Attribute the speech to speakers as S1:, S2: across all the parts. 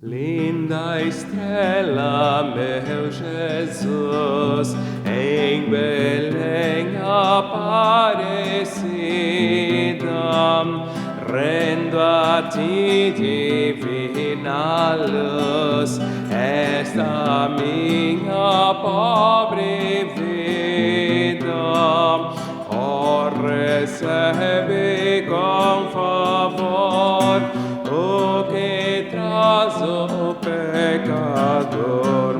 S1: Linda estrela, meu Jesus, em Belém aparecida, rendo a ti divina luz, esta minha pobre vida. Oh, recebe com favor o que traz o pecador.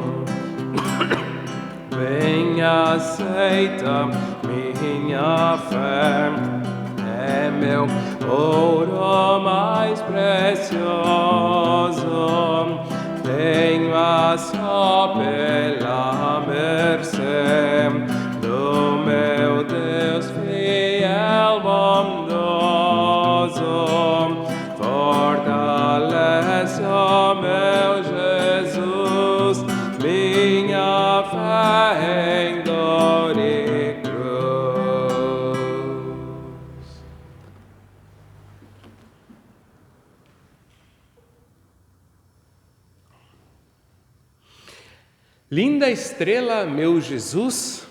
S1: Venha, aceita minha fé, é meu ouro mais precioso. Tenha só pela mercê do meu Deus fiel, bondoso. Fortalece, ó meu Jesus, minha fé em dor e cruz. Linda estrela, meu Jesus,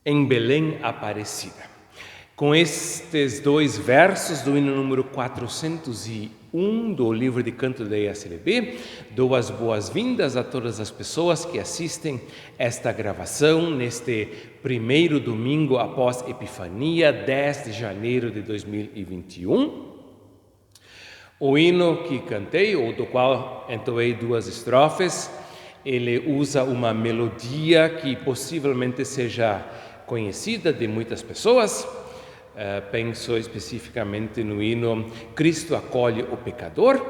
S1: em Belém aparecida. Com estes dois versos do hino número 401 do livro de canto da ESLB, dou as boas-vindas a todas as pessoas que assistem esta gravação neste primeiro domingo após Epifania, 10 de janeiro de 2021. O hino que cantei, ou do qual entoei duas estrofes, ele usa uma melodia que possivelmente seja conhecida de muitas pessoas. Penso especificamente no hino Cristo acolhe o pecador.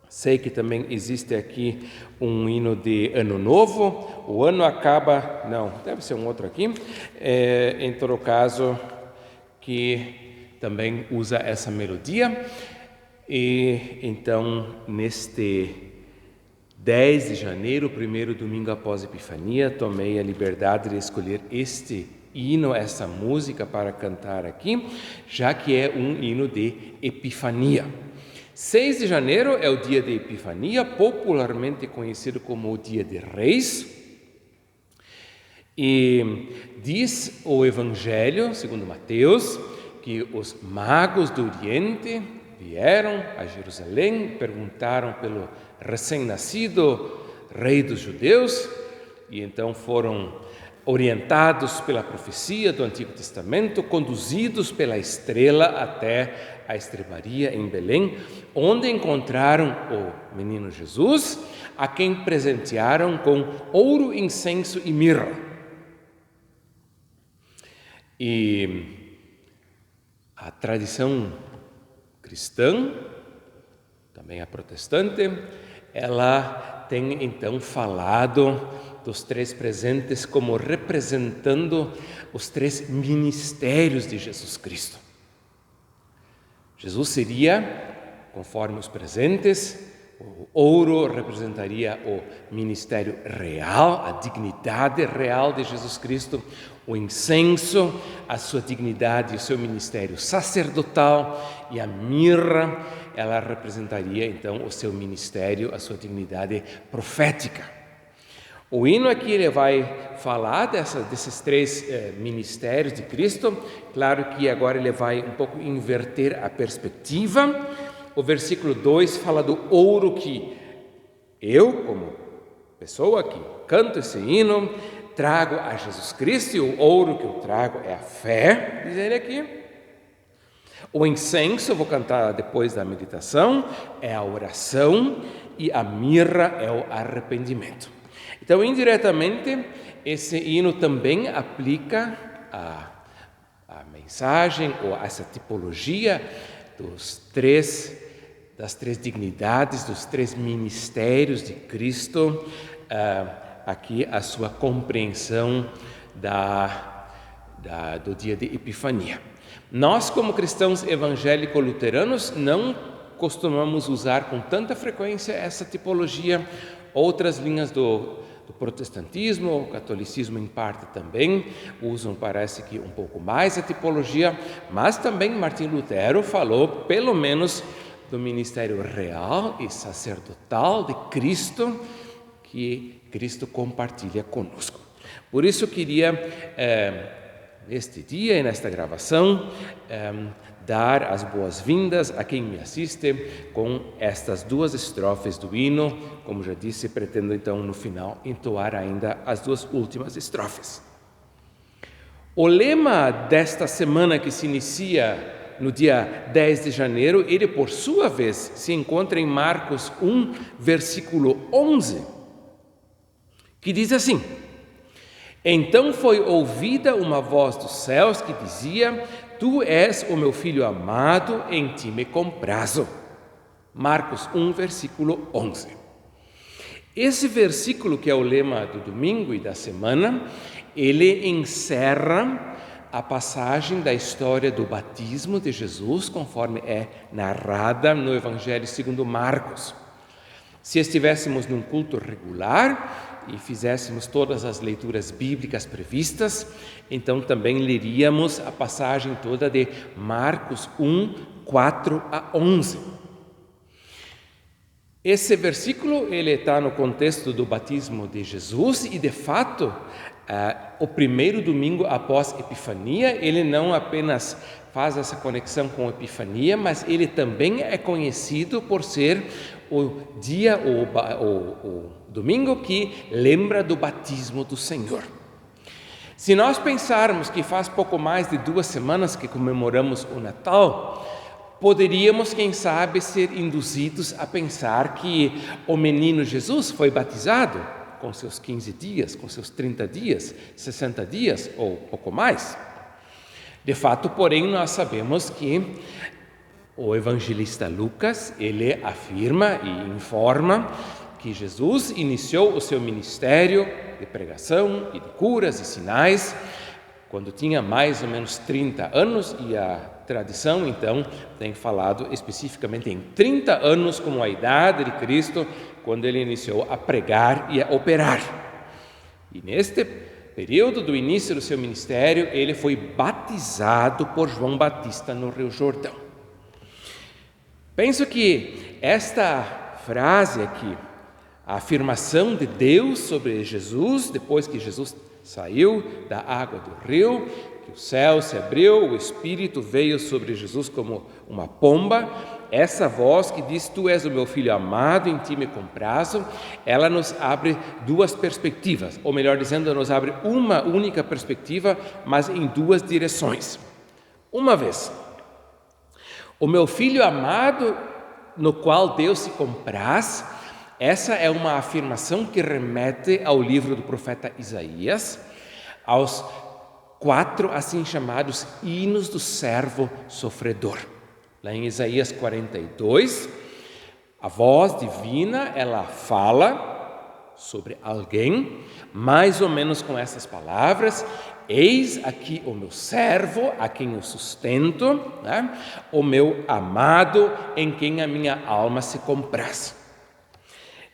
S1: Sei que também existe aqui um hino de Ano Novo. O ano acaba... Não, deve ser um outro aqui. Em todo caso, que também usa essa melodia. E então, neste 10 de janeiro, primeiro domingo após Epifania, tomei a liberdade de escolher este hino, essa música para cantar aqui, já que é um hino de Epifania. 6 de janeiro é o dia de Epifania, popularmente conhecido como o Dia de Reis. E diz o Evangelho, segundo Mateus, que os magos do Oriente vieram a Jerusalém, perguntaram pelo recém-nascido rei dos judeus, e então foram orientados pela profecia do Antigo Testamento, conduzidos pela estrela até a estrebaria em Belém, onde encontraram o menino Jesus, a quem presentearam com ouro, incenso e mirra. E a tradição cristã, também a protestante, ela tem então falado dos três presentes como representando os três ministérios de Jesus Cristo. Jesus seria, conforme os presentes, o ouro representaria o ministério real, a dignidade real de Jesus Cristo, o incenso, a sua dignidade e o seu ministério sacerdotal, e a mirra, ela representaria então o seu ministério, a sua dignidade profética. O hino aqui ele vai falar desses três ministérios de Cristo. Claro que agora ele vai um pouco inverter a perspectiva. O versículo 2 fala do ouro que eu, como pessoa que canto esse hino, trago a Jesus Cristo, e o ouro que eu trago é a fé, diz ele aqui. O incenso, eu vou cantar depois da meditação, é a oração, e a mirra é o arrependimento. Então, indiretamente, esse hino também aplica a mensagem ou essa tipologia das três dignidades, dos três ministérios de Cristo, aqui a sua compreensão do dia de Epifania. Nós, como cristãos evangélico-luteranos, não costumamos usar com tanta frequência essa tipologia. Outras linhas do do protestantismo, o catolicismo em parte também usam, parece que um pouco mais a tipologia, mas também Martim Lutero falou, pelo menos, do ministério real e sacerdotal de Cristo, que Cristo compartilha conosco. Por isso queria, neste dia e nesta gravação, dar as boas-vindas a quem me assiste com estas duas estrofes do hino. Como já disse, pretendo então no final entoar ainda as duas últimas estrofes. O lema desta semana, que se inicia no dia 10 de janeiro, ele por sua vez se encontra em Marcos 1, versículo 11, que diz assim: Então foi ouvida uma voz dos céus que dizia: Tu és o meu filho amado, em ti me comprazo. Marcos 1, versículo 11. Esse versículo, que é o lema do domingo e da semana, ele encerra a passagem da história do batismo de Jesus, conforme é narrada no Evangelho segundo Marcos. Se estivéssemos num culto regular e fizéssemos todas as leituras bíblicas previstas, então também leríamos a passagem toda de Marcos 1, 4 a 11. Esse versículo ele está no contexto do batismo de Jesus e, de fato, o primeiro domingo após Epifania, ele não apenas faz essa conexão com Epifania, mas ele também é conhecido por ser o dia, o domingo que lembra do batismo do Senhor. Se nós pensarmos que faz pouco mais de 2 semanas que comemoramos o Natal, poderíamos, quem sabe, ser induzidos a pensar que o menino Jesus foi batizado com seus 15 dias, com seus 30 dias, 60 dias ou pouco mais. De fato, porém, nós sabemos que o evangelista Lucas, ele afirma e informa que Jesus iniciou o seu ministério de pregação e de curas e sinais quando tinha mais ou menos 30 anos, e a tradição, então, tem falado especificamente em 30 anos como a idade de Cristo, quando ele iniciou a pregar e a operar. E neste período do início do seu ministério, ele foi batizado por João Batista no Rio Jordão. Penso que esta frase aqui, a afirmação de Deus sobre Jesus, depois que Jesus saiu da água do rio, que o céu se abriu, o Espírito veio sobre Jesus como uma pomba, essa voz que diz: Tu és o meu filho amado, em ti me comprazo, ela nos abre duas perspectivas, ou melhor dizendo, nos abre uma única perspectiva, mas em duas direções. Uma vez, o meu filho amado, no qual Deus se compraz, essa é uma afirmação que remete ao livro do profeta Isaías, aos 4 assim chamados hinos do servo sofredor. Lá em Isaías 42, a voz divina, ela fala sobre alguém, mais ou menos com essas palavras: Eis aqui o meu servo, a quem eu sustento, né? O meu amado, em quem a minha alma se compraz.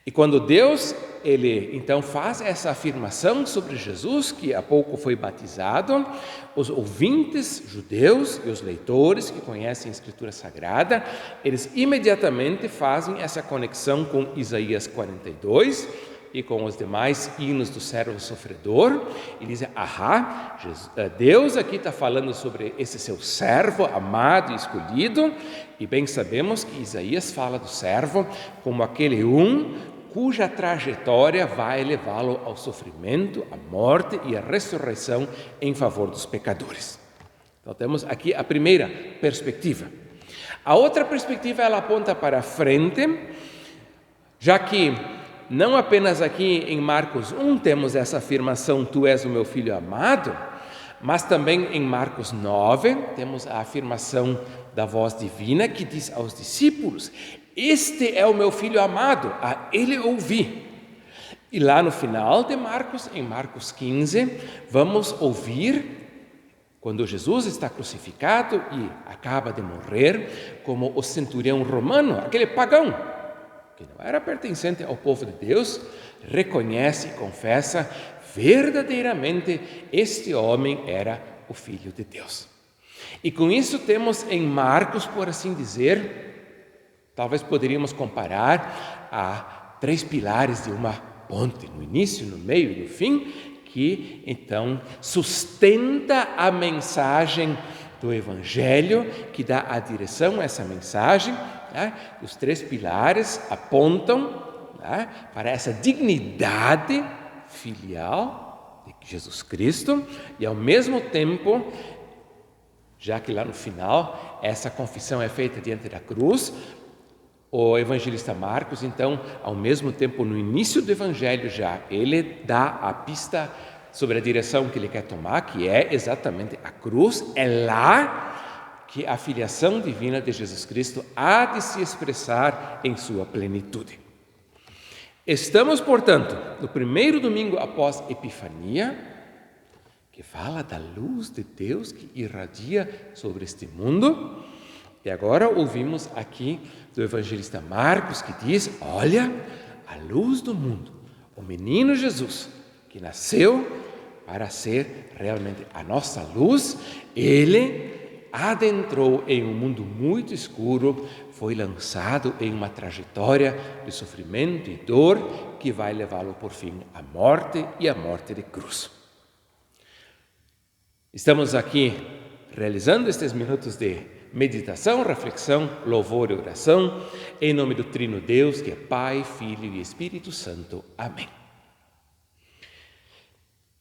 S1: E quando Deus, ele então faz essa afirmação sobre Jesus, que há pouco foi batizado, os ouvintes judeus e os leitores que conhecem a Escritura Sagrada, eles imediatamente fazem essa conexão com Isaías 42 e com os demais hinos do servo sofredor, e dizem: Deus aqui está falando sobre esse seu servo amado e escolhido, e bem sabemos que Isaías fala do servo como aquele cuja trajetória vai levá-lo ao sofrimento, à morte e à ressurreição em favor dos pecadores. Então temos aqui a primeira perspectiva. A outra perspectiva, ela aponta para frente, já que não apenas aqui em Marcos 1 temos essa afirmação: Tu és o meu filho amado, mas também em Marcos 9 temos a afirmação da voz divina que diz aos discípulos: Este é o meu filho amado, a ele ouvi. E lá no final de Marcos, em Marcos 15, vamos ouvir, quando Jesus está crucificado e acaba de morrer, como o centurião romano, aquele pagão, que não era pertencente ao povo de Deus, reconhece e confessa verdadeiramente este homem era o Filho de Deus. E com isso temos em Marcos, por assim dizer, talvez poderíamos comparar a 3 pilares de uma ponte, no início, no meio e no fim, que então sustenta a mensagem do Evangelho, que dá a direção a essa mensagem. Os 3 pilares apontam para essa dignidade filial de Jesus Cristo e, ao mesmo tempo, já que lá no final essa confissão é feita diante da cruz, o evangelista Marcos, então, ao mesmo tempo, no início do Evangelho já, ele dá a pista sobre a direção que ele quer tomar, que é exatamente a cruz. É lá que a filiação divina de Jesus Cristo há de se expressar em sua plenitude. Estamos, portanto, no primeiro domingo após Epifania, que fala da luz de Deus que irradia sobre este mundo. E agora ouvimos aqui do evangelista Marcos que diz: olha, a luz do mundo, o menino Jesus, que nasceu para ser realmente a nossa luz, ele adentrou em um mundo muito escuro, foi lançado em uma trajetória de sofrimento e dor que vai levá-lo por fim à morte e à morte de cruz. Estamos aqui realizando estes minutos de meditação, reflexão, louvor e oração, em nome do Trino Deus, que é Pai, Filho e Espírito Santo. Amém.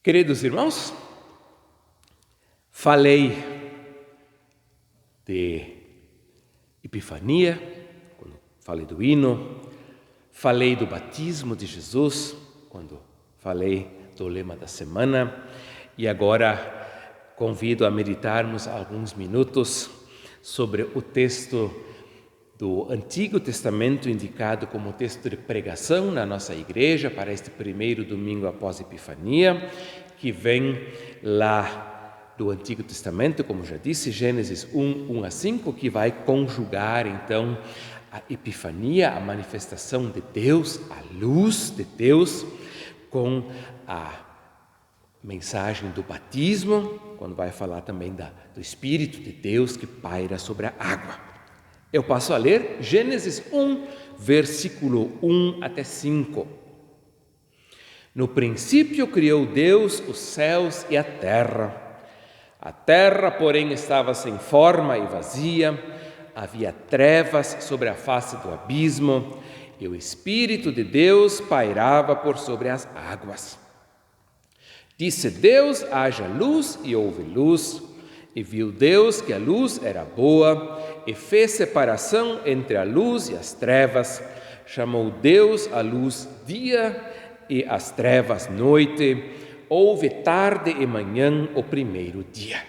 S1: Queridos irmãos, falei de Epifania, quando falei do hino, falei do batismo de Jesus, quando falei do lema da semana, e agora convido a meditarmos alguns minutos sobre o texto do Antigo Testamento, indicado como texto de pregação na nossa igreja para este primeiro domingo após Epifania, que vem lá do Antigo Testamento, como já disse, Gênesis 1, 1-5, que vai conjugar então a Epifania, a manifestação de Deus, a luz de Deus, com a mensagem do batismo, quando vai falar também do Espírito de Deus que paira sobre a água. Eu passo a ler Gênesis 1, versículo 1-5. No princípio criou Deus os céus e a terra. A terra, porém, estava sem forma e vazia, havia trevas sobre a face do abismo, e o Espírito de Deus pairava por sobre as águas. Disse Deus: haja luz, e houve luz. E viu Deus que a luz era boa, e fez separação entre a luz e as trevas. Chamou Deus a luz dia e as trevas noite. Houve tarde e manhã o primeiro dia.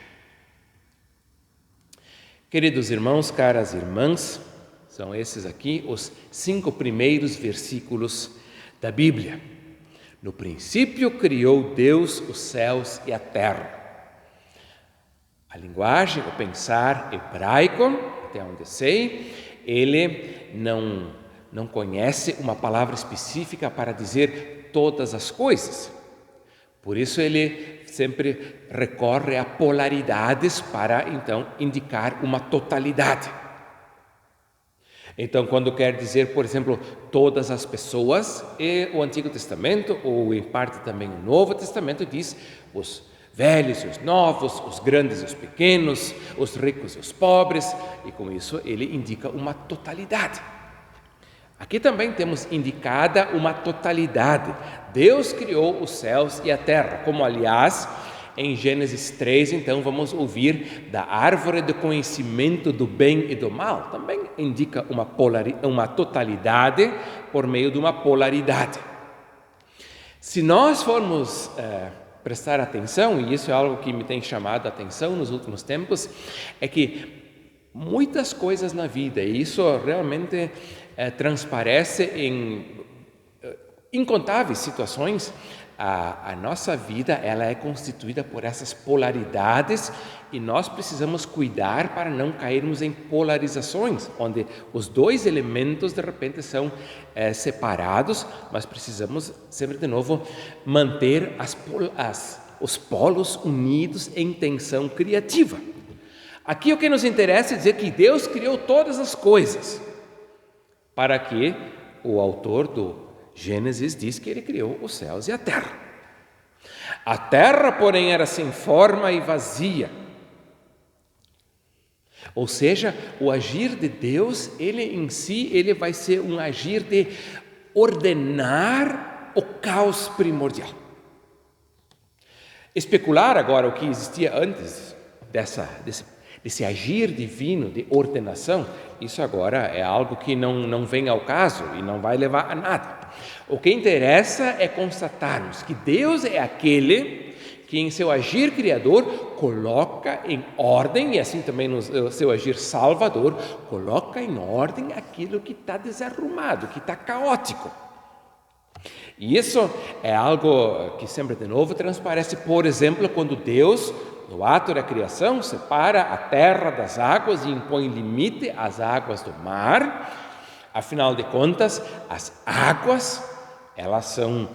S1: Queridos irmãos, caras irmãs, são esses aqui os 5 primeiros versículos da Bíblia. No princípio criou Deus os céus e a terra. A linguagem, o pensar hebraico, até onde sei, ele não conhece uma palavra específica para dizer todas as coisas. Por isso ele sempre recorre a polaridades para então indicar uma totalidade. Então, quando quer dizer, por exemplo, todas as pessoas, o Antigo Testamento, ou em parte também o Novo Testamento, diz os velhos e os novos, os grandes e os pequenos, os ricos e os pobres, e com isso ele indica uma totalidade. Aqui também temos indicada uma totalidade. Deus criou os céus e a terra, como aliás em Gênesis 3, então vamos ouvir da árvore do conhecimento do bem e do mal. Também indica uma totalidade por meio de uma polaridade. Se nós formos prestar atenção, e isso é algo que me tem chamado a atenção nos últimos tempos, é que muitas coisas na vida, e isso realmente transparece em incontáveis situações A nossa vida ela é constituída por essas polaridades e nós precisamos cuidar para não cairmos em polarizações, onde os dois elementos de repente são separados, mas precisamos sempre de novo manter os polos unidos em tensão criativa. Aqui o que nos interessa é dizer que Deus criou todas as coisas, para que o autor do Gênesis diz que ele criou os céus e a terra. A terra, porém, era sem forma e vazia. Ou seja, o agir de Deus, ele em si, ele vai ser um agir de ordenar o caos primordial. Especular agora o que existia antes desse agir divino de ordenação, isso agora é algo que não vem ao caso e não vai levar a nada. O que interessa é constatarmos que Deus é aquele que em seu agir criador coloca em ordem, e assim também no seu agir salvador, coloca em ordem aquilo que está desarrumado, que está caótico. E isso é algo que sempre de novo transparece, por exemplo, quando Deus, no ato da criação, separa a terra das águas e impõe limite às águas do mar. Afinal de contas, as águas, elas são,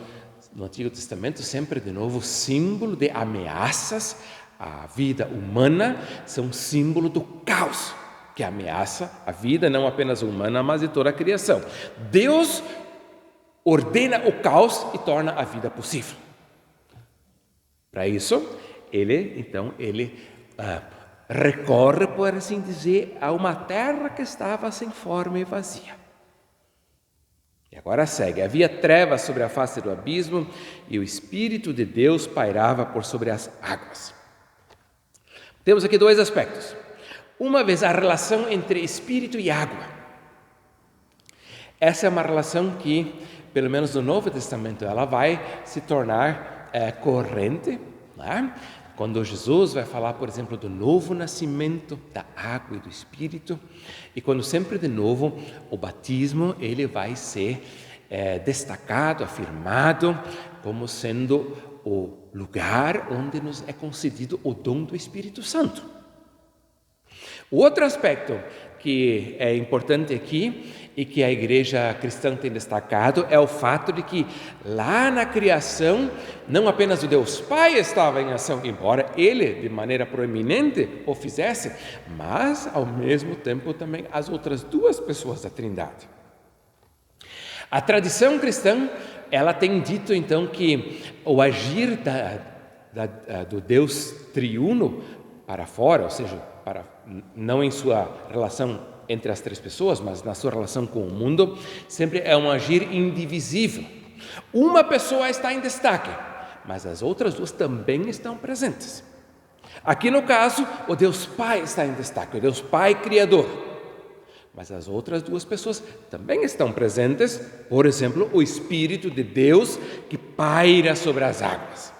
S1: no Antigo Testamento, sempre de novo símbolo de ameaças à vida humana, são símbolo do caos que ameaça a vida, não apenas humana, mas de toda a criação. Deus ordena o caos e torna a vida possível. Para isso, ele recorre, por assim dizer, a uma terra que estava sem forma e vazia. E agora segue: havia trevas sobre a face do abismo e o Espírito de Deus pairava por sobre as águas. Temos aqui dois aspectos. Uma vez a relação entre Espírito e água. Essa é uma relação que, pelo menos no Novo Testamento, ela vai se tornar corrente, né? Quando Jesus vai falar, por exemplo, do novo nascimento da água e do Espírito, e quando sempre de novo o batismo ele vai ser destacado, afirmado como sendo o lugar onde nos é concedido o dom do Espírito Santo. O outro aspecto que é importante aqui e que a igreja cristã tem destacado é o fato de que lá na criação não apenas o Deus Pai estava em ação, embora ele de maneira proeminente o fizesse, mas ao mesmo tempo também as outras duas pessoas da Trindade. A tradição cristã ela tem dito então que o agir do Deus triuno para fora, ou seja, não em sua relação entre as três pessoas, mas na sua relação com o mundo, sempre é um agir indivisível. Uma pessoa está em destaque, mas as outras duas também estão presentes. Aqui no caso, o Deus Pai está em destaque, o Deus Pai Criador. Mas as outras duas pessoas também estão presentes, por exemplo, o Espírito de Deus que paira sobre as águas.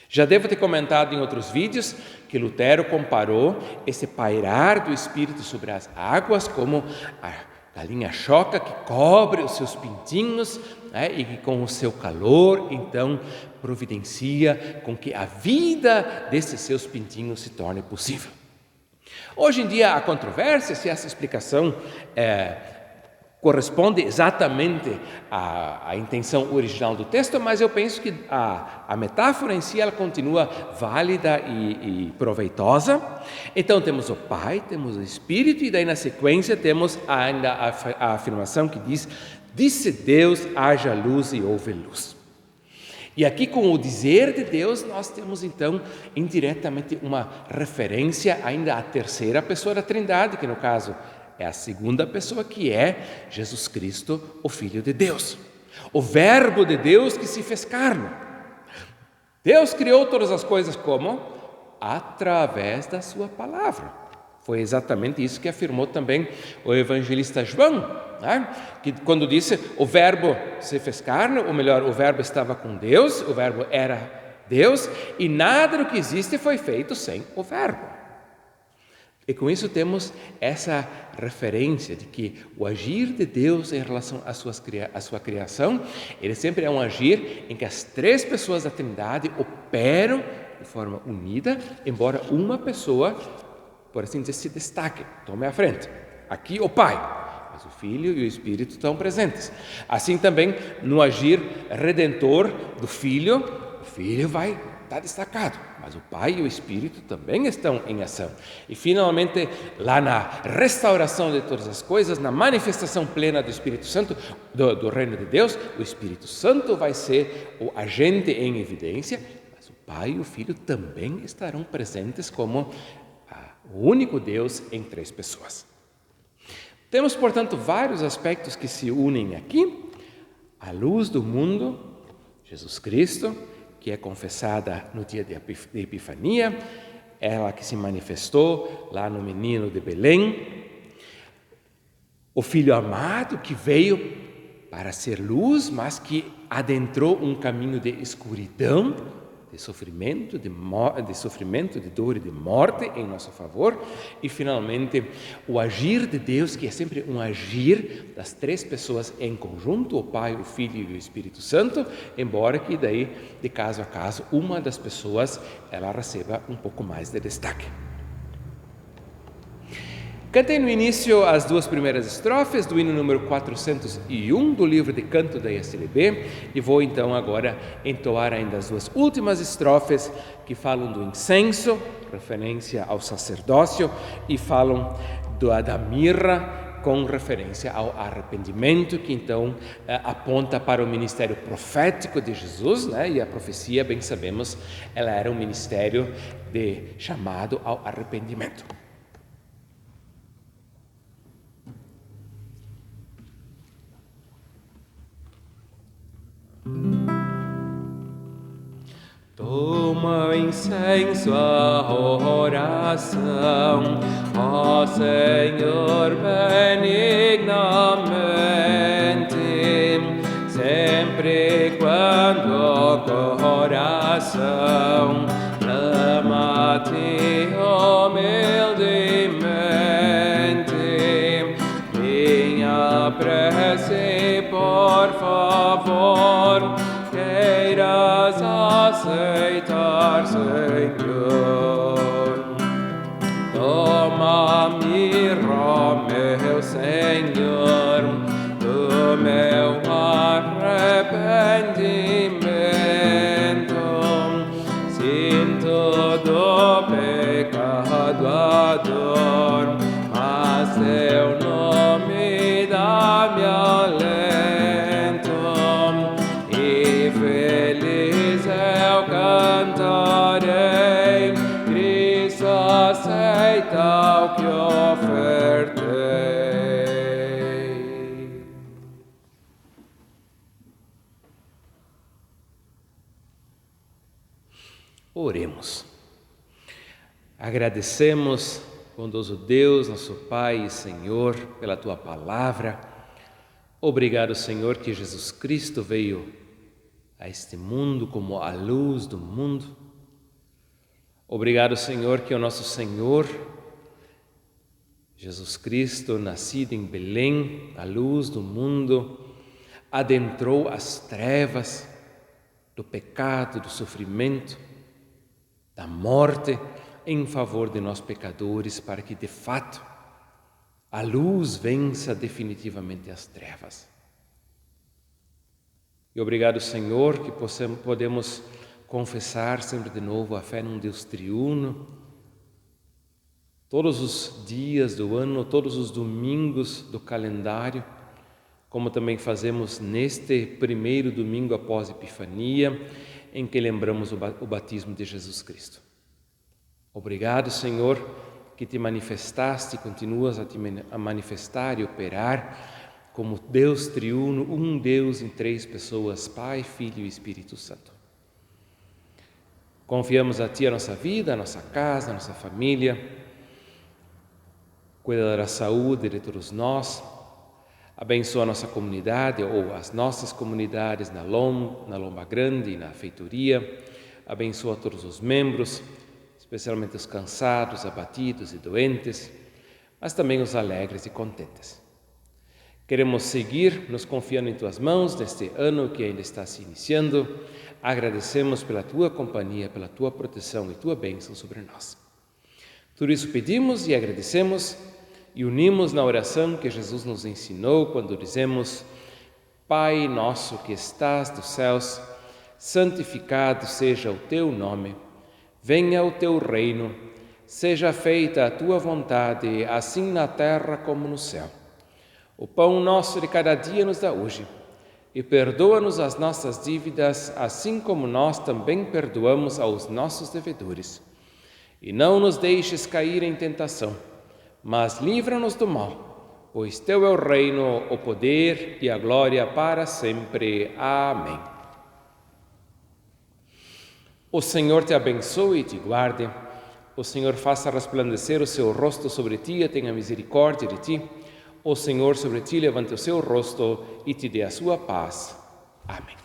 S1: Já devo ter comentado em outros vídeos que Lutero comparou esse pairar do Espírito sobre as águas como a galinha choca que cobre os seus pintinhos, né, e que com o seu calor, então, providencia com que a vida desses seus pintinhos se torne possível. Hoje em dia há controvérsia se essa explicação corresponde exatamente à intenção original do texto, mas eu penso que a metáfora em si ela continua válida e proveitosa. Então temos o Pai, temos o Espírito e daí na sequência temos ainda a afirmação que diz: disse Deus, haja luz e houve luz. E aqui com o dizer de Deus nós temos então indiretamente uma referência ainda à terceira pessoa da Trindade, que no caso é a segunda pessoa, que é Jesus Cristo, o Filho de Deus. O Verbo de Deus que se fez carne. Deus criou todas as coisas como? Através da sua palavra. Foi exatamente isso que afirmou também o evangelista João, né? Que quando disse o Verbo se fez carne, ou melhor, o Verbo estava com Deus, o Verbo era Deus, e nada do que existe foi feito sem o Verbo. E com isso temos essa referência de que o agir de Deus em relação à sua criação, ele sempre é um agir em que as três pessoas da Trindade operam de forma unida, embora uma pessoa, por assim dizer, se destaque, tome a frente. Aqui o Pai, mas o Filho e o Espírito estão presentes. Assim também no agir redentor do Filho, o Filho vai estar destacado, mas o Pai e o Espírito também estão em ação. E finalmente, lá na restauração de todas as coisas, na manifestação plena do Espírito Santo, do reino de Deus, o Espírito Santo vai ser o agente em evidência, mas o Pai e o Filho também estarão presentes como o único Deus em três pessoas. Temos, portanto, vários aspectos que se unem aqui. A luz do mundo, Jesus Cristo, que é confessada no dia de Epifania, ela que se manifestou lá no menino de Belém, o Filho amado que veio para ser luz, mas que adentrou um caminho de escuridão, de sofrimento, de dor e de morte em nosso favor, e finalmente o agir de Deus, que é sempre um agir das três pessoas em conjunto, o Pai, o Filho e o Espírito Santo, embora que daí, de caso a caso, uma das pessoas ela receba um pouco mais de destaque. Cantei no início as duas primeiras estrofes do hino número 401 do livro de canto da ISLB e vou então agora entoar ainda as duas últimas estrofes que falam do incenso, referência ao sacerdócio, e falam da mirra, com referência ao arrependimento, que então aponta para o ministério profético de Jesus, né? E a profecia, bem sabemos, ela era um ministério de chamado ao arrependimento. Toma o incenso a oração, ó Senhor, benignamente, sempre quando o coração clama a ti humildemente, minha prece, por favor, queiras aceitar, Senhor. Toma mirra, meu Senhor, do meu arrependimento. Sinto do pecado a dor, mas teu nome dá-me alento, e feliz eu cantarei, Cristo aceita o que ofertei. Oremos. Agradecemos, bondoso Deus, nosso Pai e Senhor, pela Tua Palavra. Obrigado, Senhor, que Jesus Cristo veio a este mundo como a luz do mundo. Obrigado, Senhor, que o nosso Senhor, Jesus Cristo, nascido em Belém, a luz do mundo, adentrou as trevas do pecado, do sofrimento, da morte, em favor de nós pecadores, para que, de fato, a luz vença definitivamente as trevas. E obrigado, Senhor, que podemos confessar sempre de novo a fé num Deus triuno, todos os dias do ano, todos os domingos do calendário, como também fazemos neste primeiro domingo após Epifania, em que lembramos o batismo de Jesus Cristo. Obrigado, Senhor, que te manifestaste e continuas a manifestar e operar como Deus triuno, um Deus em três pessoas, Pai, Filho e Espírito Santo. Confiamos a Ti a nossa vida, a nossa casa, a nossa família. Cuida da saúde de todos nós. Abençoa a nossa comunidade ou as nossas comunidades na Lomba Grande e na Feitoria. Abençoa todos os membros, especialmente os cansados, abatidos e doentes, mas também os alegres e contentes. Queremos seguir nos confiando em Tuas mãos neste ano que ainda está se iniciando. Agradecemos pela Tua companhia, pela Tua proteção e Tua bênção sobre nós. Tudo isso pedimos e agradecemos e unimos na oração que Jesus nos ensinou quando dizemos: Pai nosso que estás nos céus, santificado seja o Teu nome. Venha o Teu reino, seja feita a Tua vontade, assim na terra como no céu. O pão nosso de cada dia nos dá hoje, e perdoa-nos as nossas dívidas, assim como nós também perdoamos aos nossos devedores. E não nos deixes cair em tentação, mas livra-nos do mal, pois Teu é o reino, o poder e a glória para sempre. Amém. O Senhor te abençoe e te guarde. O Senhor faça resplandecer o seu rosto sobre ti e tenha misericórdia de ti. O Senhor sobre ti levante o seu rosto e te dê a sua paz. Amém.